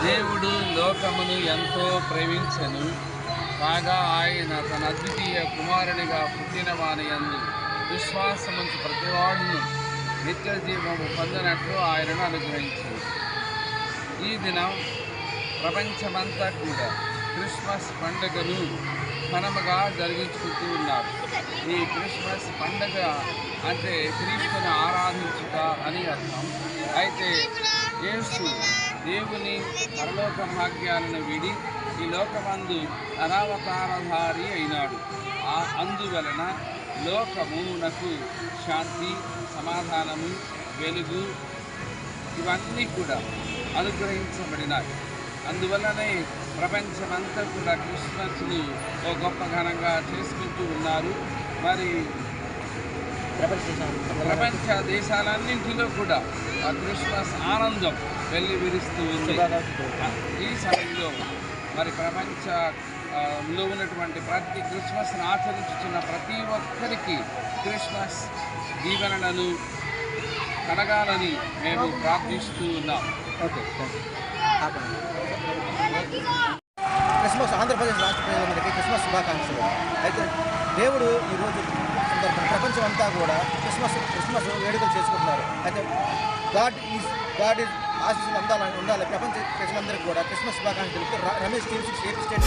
దేవుడు లోకమును ఎంతో ప్రేమించెను, కాగా ఆయన తన అద్వితీయ కుమారునిగా పుట్టిన వాని యందు విశ్వాసముంచు ప్రతివాడును నిత్య జీవము పొందినట్లు ఆయనను అనుగ్రహించారు. ఈ దినం ప్రపంచమంతా కూడా క్రిస్మస్ పండుగను ఘనముగా జరిగించుకుంటూ ఉన్నారు. ఈ క్రిస్మస్ పండుగ అంటే క్రీస్తుని ఆరాధించుట అని అర్థం. అయితే యేసు దేవుని పరలోక భాగ్యాలను విడి ఈ లోకమందు అనావతారధారి అయినాడు. అందువలన లోకమునకు శాంతి, సమాధానము, వెలుగు ఇవన్నీ కూడా అనుగ్రహించబడినాయి. అందువల్లనే ప్రపంచమంతా కూడా క్రిస్మస్ను ఒక గొప్ప ఘనంగా చేసుకుంటూ ఉన్నారు. మరి ప్రపంచ దేశాలన్నింటిలో కూడా ఆ క్రిస్మస్ ఆనందం వెల్లివిరుస్తూ ఉంది. ఈ సమయంలో మరి ప్రపంచంలో ఉన్నటువంటి ప్రతి క్రిస్మస్ను ఆచరించుతున్న ప్రతి ఒక్కరికి క్రిస్మస్ దీవెనలను కలగాలని మేము ప్రార్థిస్తూ ఉన్నాం. క్రిస్మస్ ఆంధ్రప్రదేశ్ రాష్ట్ర ప్రజలందరికీ క్రిస్మస్ శుభాకాంక్షలు. అయితే దేవుడు ఈరోజు ప్రపంచం అంతా కూడా క్రిస్మస్ వేడుకలు చేసుకుంటున్నారు. అయితే గాడ్ ఈజ్ ఆశీస్సులు ఉండాలి. ప్రపంచ ప్రజలందరికీ కూడా క్రిస్మస్ శుభాకాంక్షలు. Ramesh TV 6 state